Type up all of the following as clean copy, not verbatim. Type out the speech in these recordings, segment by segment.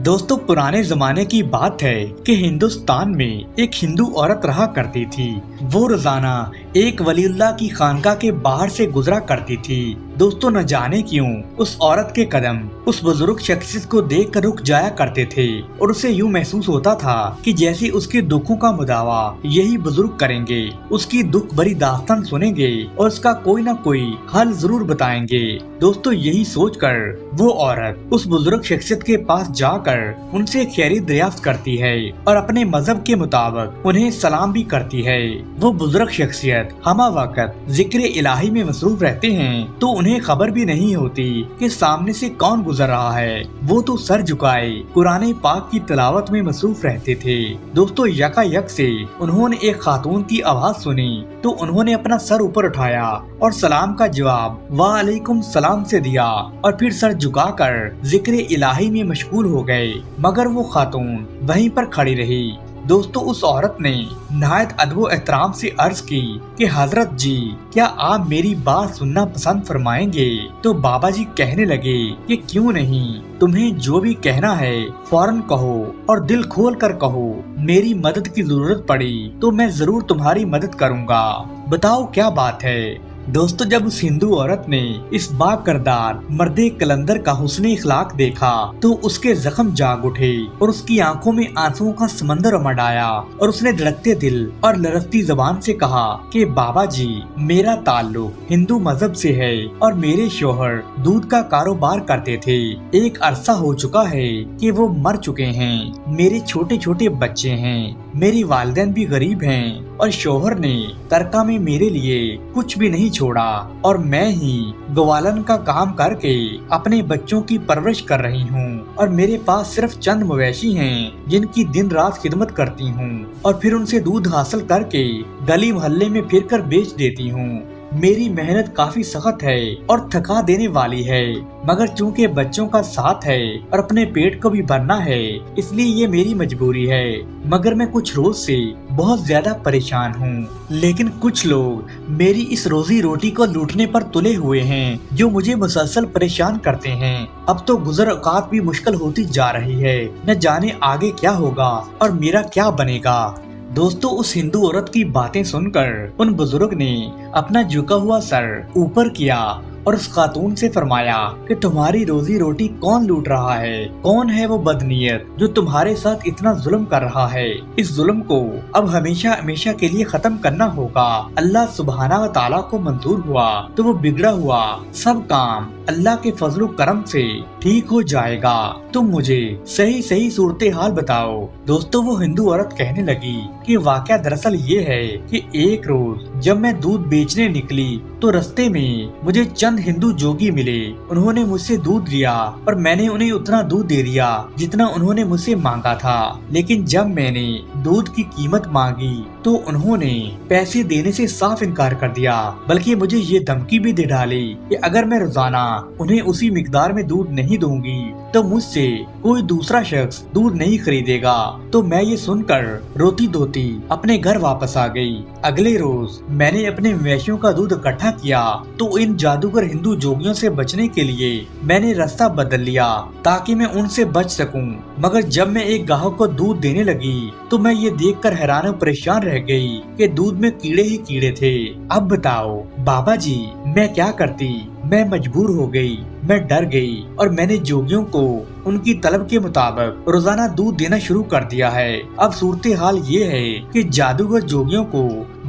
दोस्तों, पुराने जमाने की बात है कि हिंदुस्तान में एक हिंदू औरत रहा करती थी। वो रोजाना एक वलीउल्लाह की खानका के बाहर से गुजरा करती थी। दोस्तों, न जाने क्यों उस औरत के कदम उस बुजुर्ग शख्सियत को देख कर रुक जाया करते थे और उसे यूँ महसूस होता था कि जैसे उसके दुखों का मुदावा यही बुजुर्ग करेंगे, उसकी दुख भरी दास्तान सुनेंगे और उसका कोई न कोई हल जरूर बताएंगे। दोस्तों, यही सोचकर वो औरत उस बुजुर्ग शख्सियत के पास जाकर उनसे खैरियत दरियाफ्त करती है और अपने मजहब के मुताबिक उन्हें सलाम भी करती है। वो बुजुर्ग शख्सियत हमा वक्त जिक्र इलाही में मसरूफ रहते हैं तो उन्हें खबर भी नहीं होती कि सामने से कौन गुजर रहा है। वो तो सर झुकाए कुरान पाक की तिलावत में मसरूफ रहते थे। दोस्तों, यकायक से उन्होंने एक खातून की आवाज सुनी तो उन्होंने अपना सर ऊपर उठाया और सलाम का जवाब वालेकुम सलाम से दिया और फिर सर झुकाकर जिक्र इलाही में मशगूल हो गए, मगर वो खातून वहीं पर खड़ी रही। दोस्तों, उस औरत ने नहायत अदब एहतराम से अर्ज की कि हजरत जी, क्या आप मेरी बात सुनना पसंद फरमाएंगे? तो बाबा जी कहने लगे कि क्यों नहीं, तुम्हें जो भी कहना है फौरन कहो और दिल खोल कर कहो। मेरी मदद की जरूरत पड़ी तो मैं जरूर तुम्हारी मदद करूँगा। बताओ क्या बात है। दोस्तों, जब उस हिंदू औरत ने इस बाकरदार मर्दे कलंदर का हुस्न इखलाक देखा तो उसके जख्म जाग उठे और उसकी आंखों में आंसुओं का समंदर उमड़ आया और उसने धड़कते दिल और लरजती जबान से कहा कि बाबा जी, मेरा ताल्लुक हिंदू मजहब से है और मेरे शोहर दूध का कारोबार करते थे। एक अरसा हो चुका है कि वो मर चुके हैं। मेरे छोटे छोटे बच्चे हैं, मेरी वालिदैन भी गरीब हैं और शोहर ने तरका में मेरे लिए कुछ भी नहीं छोड़ा और मैं ही ग्वालन का काम करके अपने बच्चों की परवरिश कर रही हूँ और मेरे पास सिर्फ चंद मवेशी हैं जिनकी दिन रात खिदमत करती हूँ और फिर उनसे दूध हासिल करके गली मोहल्ले में फिर कर बेच देती हूँ। मेरी मेहनत काफी सख्त है और थका देने वाली है, मगर चूंकि बच्चों का साथ है और अपने पेट को भी भरना है, इसलिए ये मेरी मजबूरी है। मगर मैं कुछ रोज से बहुत ज्यादा परेशान हूँ, लेकिन कुछ लोग मेरी इस रोजी रोटी को लूटने पर तुले हुए हैं जो मुझे मुसलसल परेशान करते हैं। अब तो गुजर औकात भी मुश्किल होती जा रही है, न जाने आगे क्या होगा और मेरा क्या बनेगा। दोस्तों, उस हिंदू औरत की बातें सुनकर उन बुजुर्ग ने अपना झुका हुआ सर ऊपर किया और उस खातून से फरमाया कि तुम्हारी रोजी रोटी कौन लूट रहा है? कौन है वो बदनीयत जो तुम्हारे साथ इतना जुल्म कर रहा है? इस जुल्म को अब हमेशा हमेशा के लिए खत्म करना होगा। अल्लाह सुब्हाना व ताला को मंजूर हुआ तो वो बिगड़ा हुआ सब काम अल्लाह के फजलो करम से ठीक हो जाएगा। तुम मुझे सही सही सूरत हाल बताओ। दोस्तों, वो हिंदू औरत कहने लगी कि वाकया दरअसल ये है कि एक रोज जब मैं दूध बेचने निकली तो रास्ते में मुझे चंद हिंदू जोगी मिले। उन्होंने मुझसे दूध लिया और मैंने उन्हें उतना दूध दे दिया जितना उन्होंने मुझसे मांगा था। लेकिन जब मैंने दूध की कीमत मांगी तो उन्होंने पैसे देने से साफ इनकार कर दिया, बल्कि मुझे ये धमकी भी दे डाली कि अगर मैं रोजाना उन्हें उसी मिकदार में दूध नहीं दूंगी तो मुझसे कोई दूसरा शख्स दूध नहीं खरीदेगा। तो मैं ये सुनकर रोती धोती अपने घर वापस आ गई। अगले रोज मैंने अपने मवेशियों का दूध इकट्ठा किया तो इन जादूगर हिंदू जोगियों से बचने के लिए मैंने रास्ता बदल लिया ताकि मैं उनसे बच सकूं। मगर जब मैं एक गाहक को दूध देने लगी तो मैं ये देखकर हैरान और परेशान रह गई कि दूध में कीड़े ही कीड़े थे। अब बताओ बाबा जी, मैं क्या करती? मैं मजबूर हो गई, मैं डर गई और मैंने जोगियों को उनकी तलब के मुताबिक रोजाना दूध देना शुरू कर दिया है। अब सूरत हाल ये है कि जादूगर जोगियों को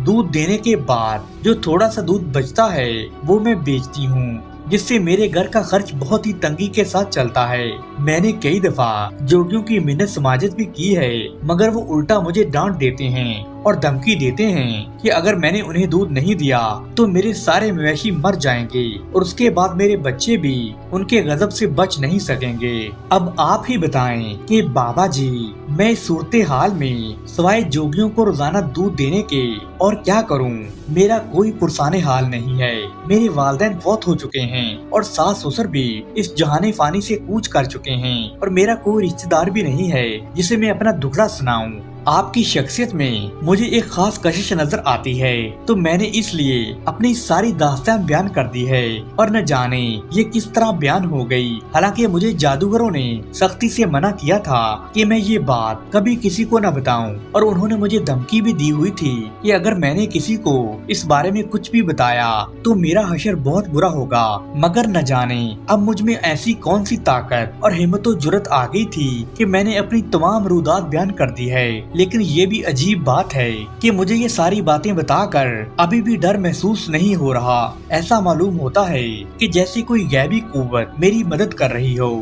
दूध देने के बाद जो थोड़ा सा दूध बचता है वो मैं बेचती हूँ, जिससे मेरे घर का खर्च बहुत ही तंगी के साथ चलता है। मैंने कई दफा जोगियों की मिन्नत समाजत भी की है, मगर वो उल्टा मुझे डांट देते हैं और धमकी देते हैं कि अगर मैंने उन्हें दूध नहीं दिया तो मेरे सारे मवेशी मर जाएंगे और उसके बाद मेरे बच्चे भी उनके गजब से बच नहीं सकेंगे। अब आप ही बताएं कि बाबा जी, मैं इस सूरत हाल में सिवाय जोगियों को रोजाना दूध देने के और क्या करूं? मेरा कोई पुरसाने हाल नहीं है। मेरे वालिदैन फौत हो चुके हैं और सास ससुर भी इस जहाने फानी से कूच कर चुके हैं और मेरा कोई रिश्तेदार भी नहीं है जिसे मैं अपना दुखड़ा सुनाऊं। آپ کی شخصیت میں مجھے ایک خاص کشش نظر آتی ہے، تو میں نے اس لیے اپنی ساری داستان بیان کر دی ہے، اور نہ جانے یہ کس طرح بیان ہو گئی۔ حالانکہ مجھے جادوگروں نے سختی سے منع کیا تھا کہ میں یہ بات کبھی کسی کو نہ بتاؤں، اور انہوں نے مجھے دھمکی بھی دی ہوئی تھی کہ اگر میں نے کسی کو اس بارے میں کچھ بھی بتایا تو میرا حشر بہت برا ہوگا۔ مگر نہ جانے اب مجھ میں ایسی کون سی طاقت اور ہمت و جرأت آ گئی تھی کہ میں نے اپنی تمام رودات بیان کر دی ہے۔ لیکن یہ بھی عجیب بات ہے کہ مجھے یہ ساری باتیں بتا کر ابھی بھی ڈر محسوس نہیں ہو رہا۔ ایسا معلوم ہوتا ہے کہ جیسے کوئی غیبی قوت میری مدد کر رہی ہو۔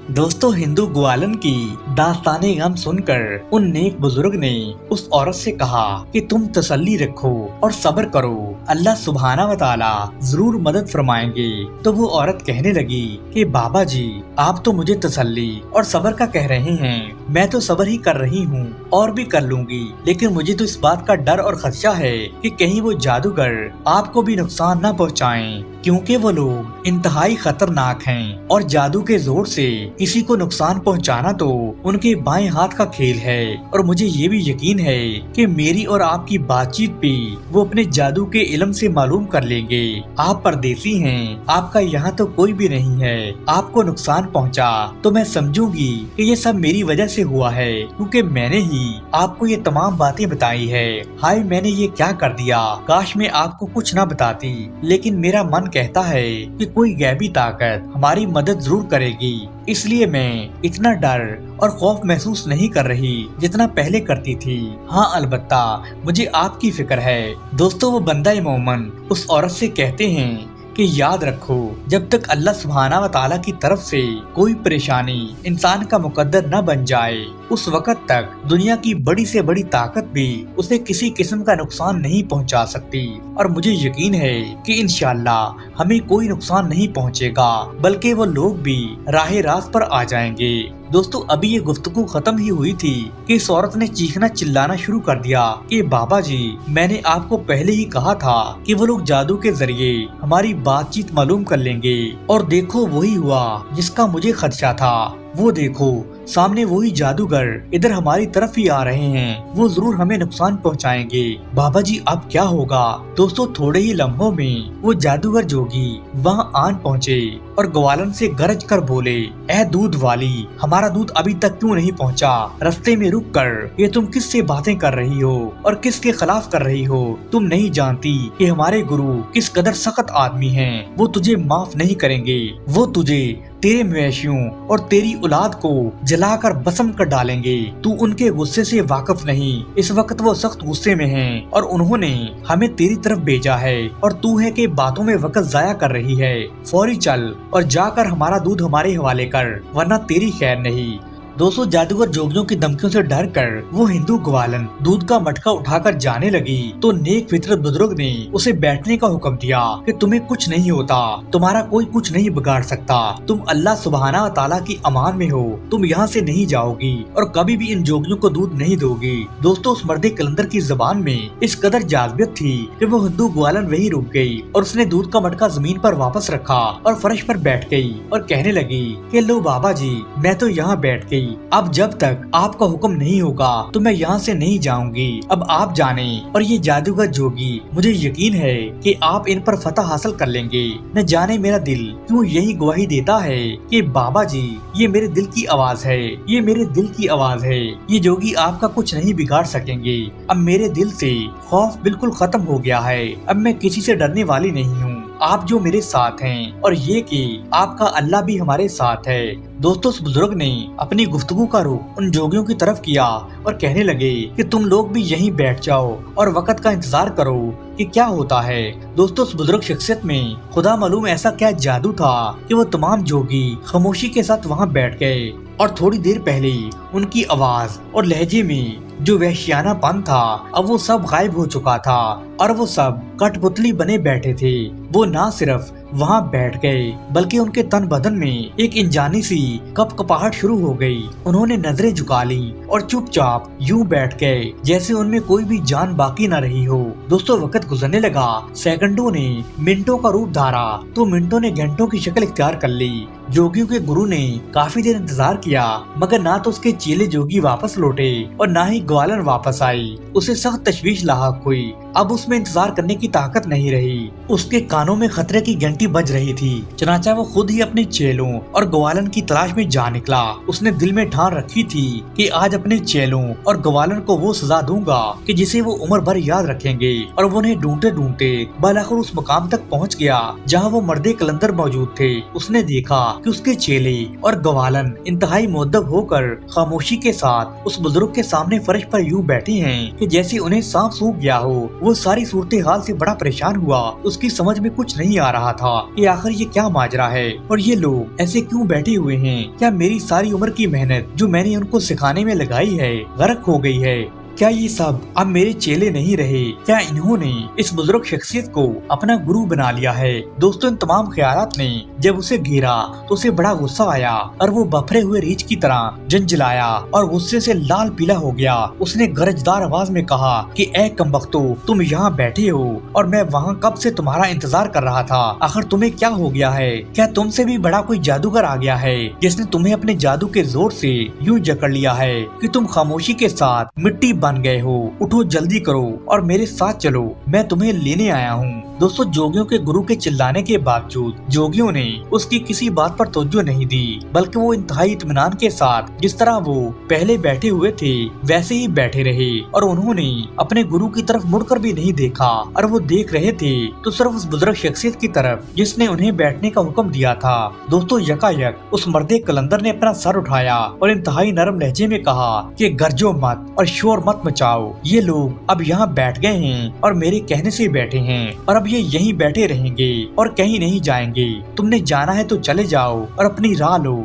دوستو، ہندو گوالن کی داستان غم سن کر ان نیک بزرگ نے اس عورت سے کہا کہ تم تسلی رکھو اور صبر کرو، اللہ سبحانہ و تعالی ضرور مدد فرمائیں گے۔ تو وہ عورت کہنے لگی کہ بابا جی، آپ تو مجھے تسلی اور صبر کا کہہ رہے ہیں، میں تو صبر ہی کر رہی ہوں اور بھی کر لوں گی، لیکن مجھے تو اس بات کا ڈر اور خدشہ ہے کہ کہیں وہ جادوگر آپ کو بھی نقصان نہ پہنچائیں، کیونکہ وہ لوگ انتہائی خطرناک ہیں اور جادو کے زور سے کسی کو نقصان پہنچانا تو ان کے بائیں ہاتھ کا کھیل ہے۔ اور مجھے یہ بھی یقین ہے کہ میری اور آپ کی بات چیت بھی وہ اپنے جادو کے علم سے معلوم کر لیں گے۔ آپ پردیسی ہیں، آپ کا یہاں تو کوئی بھی نہیں ہے، آپ کو نقصان پہنچا تو میں سمجھوں گی کہ یہ سب میری وجہ سے ہوا ہے، کیونکہ میں نے ہی آپ کو یہ تمام باتیں بتائی ہے۔ ہائے، میں نے یہ کیا کر دیا، کاش میں آپ کو کچھ نہ بتاتی، لیکن میرا من کہتا ہے کہ کوئی غیبی طاقت ہماری مدد ضرور کرے گی، اس لیے میں اتنا ڈر اور خوف محسوس نہیں کر رہی جتنا پہلے کرتی تھی۔ ہاں، البتہ مجھے آپ کی فکر ہے۔ دوستو، وہ بندہ مومن اس عورت سے کہتے ہیں کہ یاد رکھو، جب تک اللہ سبحانہ و تعالیٰ کی طرف سے کوئی پریشانی انسان کا مقدر نہ بن جائے، اس وقت تک دنیا کی بڑی سے بڑی طاقت بھی اسے کسی قسم کا نقصان نہیں پہنچا سکتی۔ اور مجھے یقین ہے کہ انشاءاللہ ہمیں کوئی نقصان نہیں پہنچے گا، بلکہ وہ لوگ بھی راہ راست پر آ جائیں گے۔ دوستو، ابھی یہ گفتگو ختم ہی ہوئی تھی کہ اس عورت نے چیخنا چلانا شروع کر دیا کہ بابا جی، میں نے آپ کو پہلے ہی کہا تھا کہ وہ لوگ جادو کے ذریعے ہماری بات چیت معلوم کر لیں گے، اور دیکھو وہی ہوا جس کا مجھے خدشہ تھا۔ وہ دیکھو، سامنے وہی جادوگر ادھر ہماری طرف ہی آ رہے ہیں، وہ ضرور ہمیں نقصان پہنچائیں گے۔ بابا جی، اب کیا ہوگا؟ دوستو، تھوڑے ہی لمحوں میں وہ جادوگر جوگی وہاں آن پہنچے اور گوالن سے گرج کر بولے، اے دودھ والی، ہمارا دودھ ابھی تک کیوں نہیں پہنچا؟ رستے میں رک کر یہ تم کس سے باتیں کر رہی ہو اور کس کے خلاف کر رہی ہو؟ تم نہیں جانتی کہ ہمارے گرو کس قدر سخت آدمی ہیں، وہ تجھے معاف نہیں کریں گے، وہ تجھے، تیرے مویشیوں اور تیری اولاد کو جلا کر بسم کر ڈالیں گے۔ تو ان کے غصے سے واقف نہیں، اس وقت وہ سخت غصے میں ہیں اور انہوں نے ہمیں تیری طرف بھیجا ہے، اور تو ہے کہ باتوں میں وقت ضائع کر رہی ہے۔ فوری چل اور جا کر ہمارا دودھ ہمارے حوالے کر، ورنہ تیری خیر نہیں۔ دوستو، جادوگر جوگیوں کی دھمکیوں سے ڈر کر وہ ہندو گوالن دودھ کا مٹکا اٹھا کر جانے لگی تو نیک فطرت بزرگ نے اسے بیٹھنے کا حکم دیا کہ تمہیں کچھ نہیں ہوتا، تمہارا کوئی کچھ نہیں بگاڑ سکتا، تم اللہ سبحانہ و تعالیٰ کی امان میں ہو، تم یہاں سے نہیں جاؤ گی اور کبھی بھی ان جوگیوں کو دودھ نہیں دو گی۔ دوستو، اس مرد کلندر کی زبان میں اس قدر جاذبیت تھی کہ وہ ہندو گوالن وہی رک گئی اور اس نے دودھ کا مٹکا زمین پر واپس رکھا اور فرش پر بیٹھ گئی اور کہنے لگی کہ لو بابا جی، میں تو یہاں بیٹھ گئی، اب جب تک آپ کا حکم نہیں ہوگا تو میں یہاں سے نہیں جاؤں گی، اب آپ جانیں۔ اور یہ جادوگر جوگی، مجھے یقین ہے کہ آپ ان پر فتح حاصل کر لیں گے۔ نہ جانے میرا دل کیوں یہی گواہی دیتا ہے کہ بابا جی، یہ میرے دل کی آواز ہے، یہ میرے دل کی آواز ہے، یہ جوگی آپ کا کچھ نہیں بگاڑ سکیں گے۔ اب میرے دل سے خوف بالکل ختم ہو گیا ہے، اب میں کسی سے ڈرنے والی نہیں ہوں، آپ جو میرے ساتھ ہیں، اور یہ کہ آپ کا اللہ بھی ہمارے ساتھ ہے۔ دوستو، اس بزرگ نے اپنی گفتگو کا رخ ان جوگیوں کی طرف کیا اور کہنے لگے کہ تم لوگ بھی یہیں بیٹھ جاؤ اور وقت کا انتظار کرو کہ کیا ہوتا ہے۔ دوستو، اس بزرگ شخصیت میں خدا معلوم ایسا کیا جادو تھا کہ وہ تمام جوگی خاموشی کے ساتھ وہاں بیٹھ گئے، اور تھوڑی دیر پہلے ان کی آواز اور لہجے میں جو وحشیانہ پن تھا، اب وہ سب غائب ہو چکا تھا اور وہ سب کٹ پتلی بنے بیٹھے تھے۔ وہ نہ صرف वहाँ बैठ गए, बल्कि उनके तन बदन में एक इंजानी सी कपकपाहट शुरू हो गई। उन्होंने नजरें झुका ली और चुपचाप यूं बैठ गए जैसे उनमें कोई भी जान बाकी न रही हो। दोस्तों वक्त गुजरने लगा, सेकंडों ने मिनटों का रूप धारा तो मिनटों ने घंटों की शक्ल इख्तियार कर ली। जोगियों के गुरु ने काफी देर इंतजार किया, मगर ना तो उसके चेले जोगी वापस लौटे और ना ही ग्वालन वापस आई। उसे सख्त तशवीश लाहक हुई। अब उसमें इंतजार करने की ताकत नहीं रही। उसके कानों में खतरे की घंटी बज रही थी। चनाचा वो खुद ही अपने चेलों और ग्वालन की तलाश में जा निकला। उसने दिल में ठान रखी थी कि आज अपने चेलों और ग्वालन को वो सजा दूंगा कि जिसे वो उम्र भर याद रखेंगे। और वो उन्हें ढूंढते ढूंढते बालाखिर उस मुकाम तक पहुंच गया जहां वो मर्दे कलंदर मौजूद थे। उसने देखा कि उसके चेले और ग्वालन इंतहाई मुअद्दब होकर खामोशी के साथ उस बुजुर्ग के सामने फर्श पर यूं बैठे हैं कि जैसे उन्हें सांप सूंघ गया हो। वो सारी सूरत हाल से बड़ा परेशान हुआ। उसकी समझ में कुछ नहीं आ रहा था कि आखिर ये क्या माजरा है और ये लोग ऐसे क्यों बैठे हुए हैं। क्या मेरी सारी उम्र की मेहनत जो मैंने उनको सिखाने में लगाई है गर्क हो गई है? क्या ये सब अब मेरे चेले नहीं रहे? क्या इन्होंने इस बुजुर्ग शख्सियत को अपना गुरु बना लिया है? दोस्तों इन तमाम ख्यालात ने जब उसे घेरा तो उसे बड़ा गुस्सा आया और वो बफरे हुए रीछ की तरह झंझलाया और गुस्से से लाल पीला हो गया। उसने गरजदार आवाज में कहा कि ऐ कमबख्तो, तुम यहाँ बैठे हो और मैं वहाँ कब से तुम्हारा इंतजार कर रहा था। आखिर तुम्हें क्या हो गया है? क्या तुमसे भी बड़ा कोई जादूगर आ गया है जिसने तुम्हें अपने जादू के जोर से यूं जकड़ लिया है कि तुम खामोशी के साथ मिट्टी बन गए हो? उठो, जल्दी करो और मेरे साथ चलो, मैं तुम्हें लेने आया हूँ। दोस्तों जोगियों के गुरु के चिल्लाने के बावजूद जोगियों ने उसकी किसी बात पर तवज्जो नहीं दी, बल्कि वो इंतहाई इत्मीनान के साथ जिस तरह वो पहले बैठे हुए थे वैसे ही बैठे रहे और उन्होंने अपने गुरु की तरफ मुड़कर भी नहीं देखा। और वो देख रहे थे तो सिर्फ उस बुजुर्ग शख्सियत की तरफ जिसने उन्हें बैठने का हुक्म दिया था। दोस्तों यकायक उस मर्दे कलंदर ने अपना सर उठाया और इंतहाई नरम लहजे में कहा कि गरजो मत और शोर मत मचाओ। ये लोग अब यहाँ बैठ गए हैं और मेरे कहने से बैठे हैं और अब ये यहीं बैठे रहेंगे और कहीं नहीं जाएंगे। तुमने जाना है तो चले जाओ और अपनी राह लो।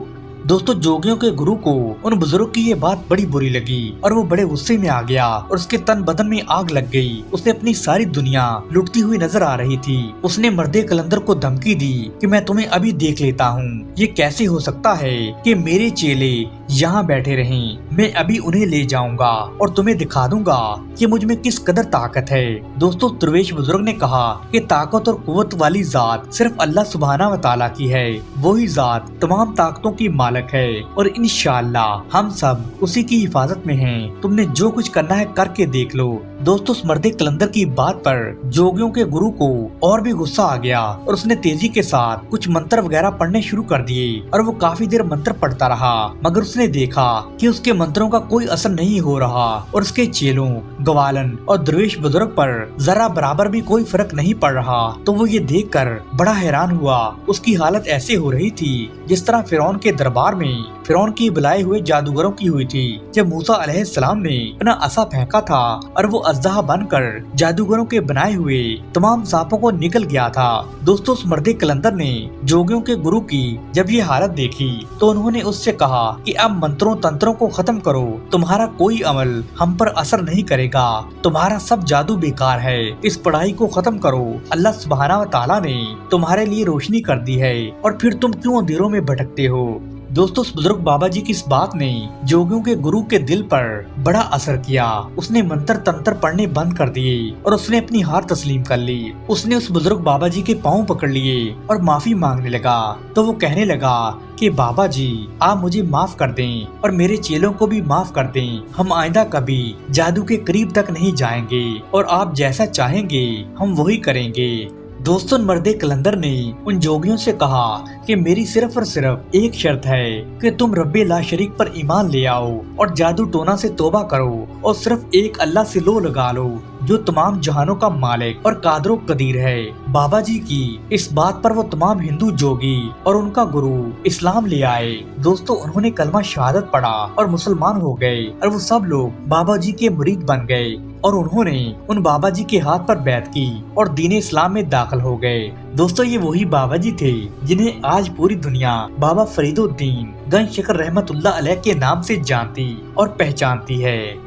दोस्तों जोगियों के गुरु को उन बुजुर्ग की ये बात बड़ी बुरी लगी और वो बड़े गुस्से में आ गया और उसके तन बदन में आग लग गई। उसे अपनी सारी दुनिया लुटती हुई नजर आ रही थी। उसने मर्दे कलंदर को धमकी दी कि मैं तुम्हें अभी देख लेता हूँ। ये कैसे हो सकता है कि मेरे चेले यहाँ बैठे रहें? मैं अभी उन्हें ले जाऊंगा और तुम्हें दिखा दूंगा कि मुझ में किस कदर ताकत है। दोस्तों दरवेश बुजुर्ग ने कहा कि ताकत और कुव्वत वाली जात सिर्फ अल्लाह सुब्हाना व तआला की है। वही जात तमाम ताकतों की मालिक है और इंशाअल्लाह हम सब उसी की हिफाजत में हैं। तुमने जो कुछ करना है करके देख लो। दोस्तों उस मर्दे कलंदर की बात पर जोगियों के गुरु को और भी गुस्सा आ गया और उसने तेजी के साथ कुछ मंत्र वगैरह पढ़ने शुरू कर दिए और वो काफी देर मंत्र पढ़ता रहा, मगर उसने देखा कि उसके मंत्रों का कोई असर नहीं हो रहा और उसके चेलों ग्वालन और दरवेश बुजुर्ग पर जरा बराबर भी कोई फर्क नहीं पड़ रहा। तो वो ये देखकर बड़ा हैरान हुआ। उसकी हालत ऐसे हो रही थी जिस तरह फिरौन के दरबार में फिरौन की बुलाए हुए जादूगरों की हुई थी जब मूसा अलैहिस्सलाम ने अपना असा फेंका था और वो अज़दहा बनकर जादूगरों के बनाए हुए तमाम सांपों को निकल गया था। दोस्तों उस मर्दे कलंदर ने जोगियों के गुरु की जब ये हालत देखी तो उन्होंने उससे कहा कि अब मंत्रों तंत्रों को खत्म करो, तुम्हारा कोई अमल हम पर असर नहीं करेगा, तुम्हारा सब जादू बेकार है, इस पढ़ाई को खत्म करो। अल्लाह सुब्हाना व तआला ने तुम्हारे लिए रोशनी कर दी है और फिर तुम क्यों अंधेरों में भटकते हो। दोस्तों उस बुजुर्ग बाबा जी की इस बात ने जोगियों के गुरु के दिल पर बड़ा असर किया। उसने मंत्र तंत्र पढ़ने बंद कर दिए और उसने अपनी हार तस्लीम कर ली। उसने उस बुजुर्ग बाबा जी के पांव पकड़ लिए और माफी मांगने लगा। तो वो कहने लगा कि बाबा जी आप मुझे माफ कर दें और मेरे चेलों को भी माफ कर दें। हम आइंदा कभी जादू के करीब तक नहीं जाएंगे और आप जैसा चाहेंगे हम वही करेंगे। दोस्तों मर्दे कलंदर ने उन जोगियों से कहा कि मेरी सिर्फ और सिर्फ एक शर्त है कि तुम रब्बे ला शरीक पर ईमान ले आओ और जादू टोना से तौबा करो और सिर्फ एक अल्लाह से लो लगा लो जो तमाम जहानों का मालिक और कादरो कदीर है। बाबा जी की इस बात पर वो तमाम हिंदू जोगी और उनका गुरु इस्लाम ले आए। दोस्तों उन्होंने कलमा शहादत पढ़ा और मुसलमान हो गए और वो सब लोग बाबा जी के मुरीद बन गए और उन्होंने उन बाबा जी के हाथ पर बैत की और दीन इस्लाम में दाखिल हो गए। दोस्तों ये वही बाबा जी थे जिन्हें आज पूरी दुनिया बाबा फरीदुद्दीन गंज शकर रहमतुल्लाह अलैह के नाम से जानती और पहचानती है।